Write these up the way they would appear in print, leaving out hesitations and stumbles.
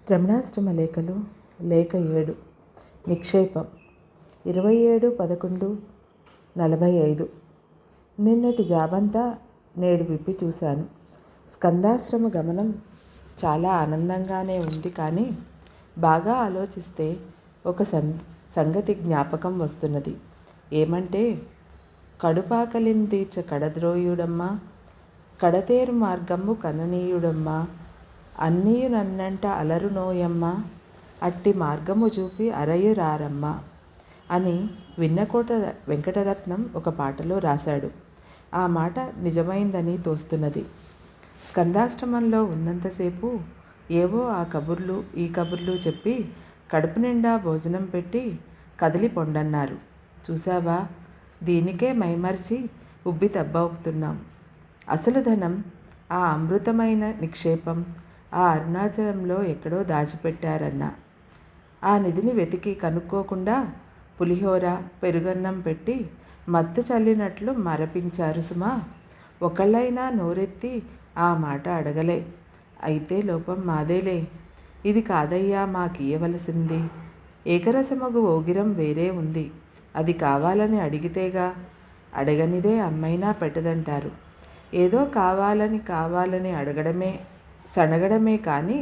రమణాష్టమ లేఖలు లేఖ 7 నిక్షేపం 27/11/45. నిన్నటి జాబంతా నేడు విప్పి చూశాను. స్కందాశ్రమ గమనం చాలా ఆనందంగానే ఉంది. కానీ బాగా ఆలోచిస్తే ఒక సంగతి జ్ఞాపకం వస్తున్నది. ఏమంటే, కడుపాకలిందీర్చ కడద్రోయుడమ్మా, కడతేరు మార్గము కననీయుడమ్మా, అన్నీయు నన్నంట అలరునోయమ్మ, అట్టి మార్గము చూపి అరయురారమ్మ అని విన్నకోట వెంకటరత్నం ఒక పాటలో రాశాడు. ఆ మాట నిజమైందని తోస్తున్నది. స్కందాశ్రమంలో ఉన్నంతసేపు ఏవో ఆ కబుర్లు ఈ కబుర్లు చెప్పి కడుపు నిండా భోజనం పెట్టి కదిలి పొండన్నారు. చూసావా, దీనికే మైమరిచి ఉబ్బి తబ్బవుతున్నాం. అసలు ధనం, ఆ అమృతమైన నిక్షేపం ఆ అరుణాచలంలో ఎక్కడో దాచిపెట్టారన్న. ఆ నిధిని వెతికి కనుక్కోకుండా పులిహోర పెరుగన్నం పెట్టి మత్తు చల్లినట్లు మరపించారు సుమా. ఒకళ్ళైనా నోరెత్తి ఆ మాట అడగలే. అయితే లోపం మాదేలే. ఇది కాదయ్యా మాకియ్యవలసింది. ఏకరసమగు ఓగిరం వేరే ఉంది. అది కావాలని అడిగితేగా. అడగనిదే అమ్మైనా పెట్టదంటారు. ఏదో కావాలని అడగడమే సనగడమే కానీ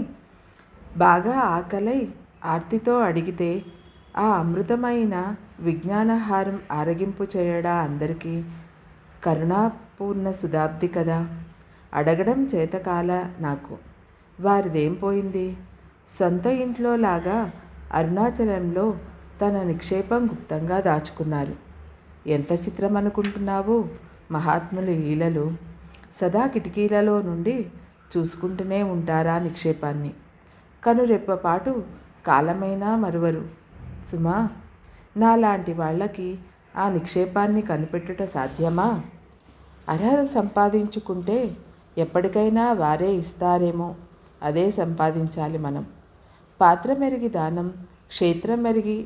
బాగా ఆకలై ఆర్తితో అడిగితే ఆ అమృతమైన విజ్ఞానహారం ఆరగింపు చేయడా అందరికీ కరుణాపూర్ణ సుధాబ్ది కదా. అడగడం చేతకాల నాకు. వారిదేం పోయింది? సొంత ఇంట్లో లాగా అరుణాచలంలో తన నిక్షేపం గుప్తంగా దాచుకున్నారు. ఎంత చిత్రం అనుకుంటున్నావు? మహాత్ముల లీలలు. సదా కిటికీలలో నుండి చూసుకుంటూనే ఉంటారా నిక్షేపాన్ని. కనురెప్పపాటు కాలమైనా మరువరు సుమా. నాలాంటి వాళ్ళకి ఆ నిక్షేపాన్ని కనిపెట్టుట సాధ్యమా? అర్హత సంపాదించుకుంటే ఎప్పటికైనా వారే ఇస్తారేమో. అదే సంపాదించాలి మనం. పాత్ర మెరిగి దానం, క్షేత్రం మెరిగి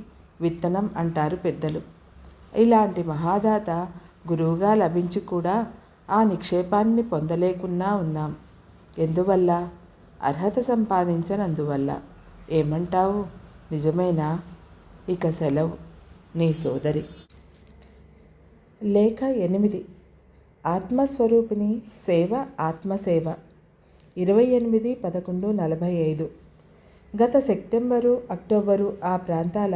విత్తనం అంటారు పెద్దలు. ఇలాంటి మహాదాత గురువుగా లభించి కూడా ఆ నిక్షేపాన్ని పొందలేకున్నా ఉన్నాం. ఎందువల్ల? అర్హత సంపాదించనందువల్ల. ఏమంటావు? నిజమేనా? ఇక సెలవు. నీ సోదరి. లేఖ 8 ఆత్మస్వరూపిణి సేవ ఆత్మసేవ 28/11/45. గత సెప్టెంబరు అక్టోబరు ఆ ప్రాంతాల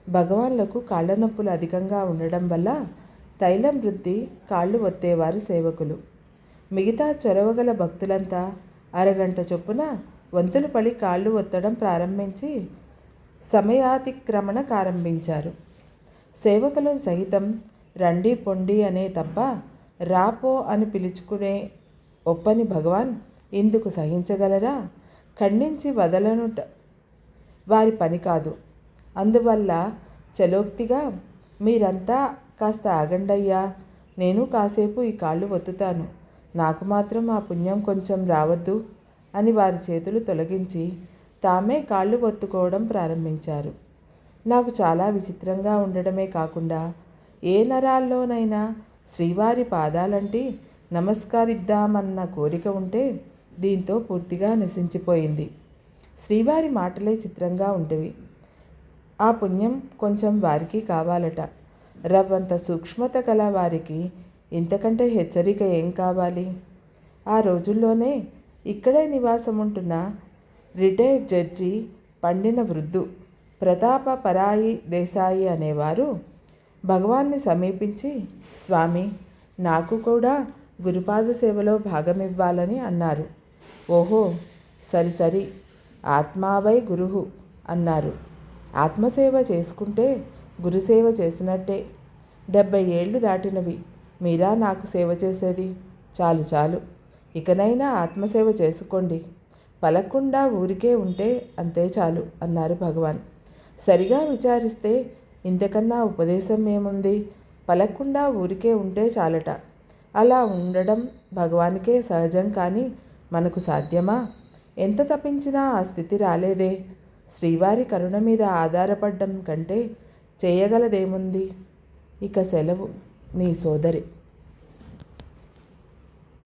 భగవాన్లకు కాళ్ల నొప్పులు అధికంగా ఉండడం వల్ల తైలం వృద్ధి కాళ్ళు ఒత్తేవారు సేవకులు. మిగతా చొరవగల భక్తులంతా అరగంట చొప్పున వంతులు పడి కాళ్ళు ఒత్తడం ప్రారంభించి సమయాతిక్రమణ ప్రారంభించారు. సేవకులను సహితం రండి పొండి అనే తప్ప రాపో అని పిలుచుకునే ఒప్పని భగవాన్ ఇందుకు సహించగలరా? ఖండించి వదలనుట వారి పని కాదు. అందువల్ల చలోక్తిగా, మీరంతా కాస్త ఆగండయ్యా, నేను కాసేపు ఈ కాళ్ళు ఒత్తుతాను, నాకు మాత్రం ఆ పుణ్యం కొంచెం రావద్దు అని వారి చేతులు తొలగించి తామే కాళ్ళు ఒత్తుకోవడం ప్రారంభించారు. నాకు చాలా విచిత్రంగా ఉండడమే కాకుండా ఏ నరాల్లోనైనా శ్రీవారి పాదాలంటి నమస్కరిద్దామన్న కోరిక ఉంటే దీంతో పూర్తిగా నశించిపోయింది. శ్రీవారి మాటలే చిత్రంగా ఉంటవి. ఆ పుణ్యం కొంచెం వారికి కావాలట. రవ్వంత సూక్ష్మత గల వారికి ఇంతకంటే హెచ్చరిక ఏం కావాలి? ఆ రోజుల్లోనే ఇక్కడే నివాసం ఉంటున్న రిటైర్డ్ జడ్జి పండిన వృద్ధు ప్రతాప పరాయి దేశాయి అనేవారు భగవాన్ని సమీపించి, స్వామి, నాకు కూడా గురుపాద సేవలో భాగమివ్వాలని అన్నారు. ఓహో, సరి ఆత్మావై గురుహు అన్నారు. ఆత్మసేవ చేసుకుంటే గురుసేవ చేసినట్టే. 70 ఏళ్ళు దాటినవి, మీరా నాకు సేవ చేసేది? చాలు, ఇకనైనా ఆత్మసేవ చేసుకోండి. పలక్కుండా ఊరికే ఉంటే అంతే చాలు అన్నారు భగవాన్. సరిగా విచారిస్తే ఇంతకన్నా ఉపదేశం ఏముంది? పలక్కుండా ఊరికే ఉంటే చాలట. అలా ఉండడం భగవానికే సహజం, కానీ మనకు సాధ్యమా? ఎంత తప్పించినా ఆ స్థితి రాలేదే. శ్రీవారి కరుణ మీద ఆధారపడడం కంటే చేయగలదేముంది? ఇక సెలవు. నీ సోదరి.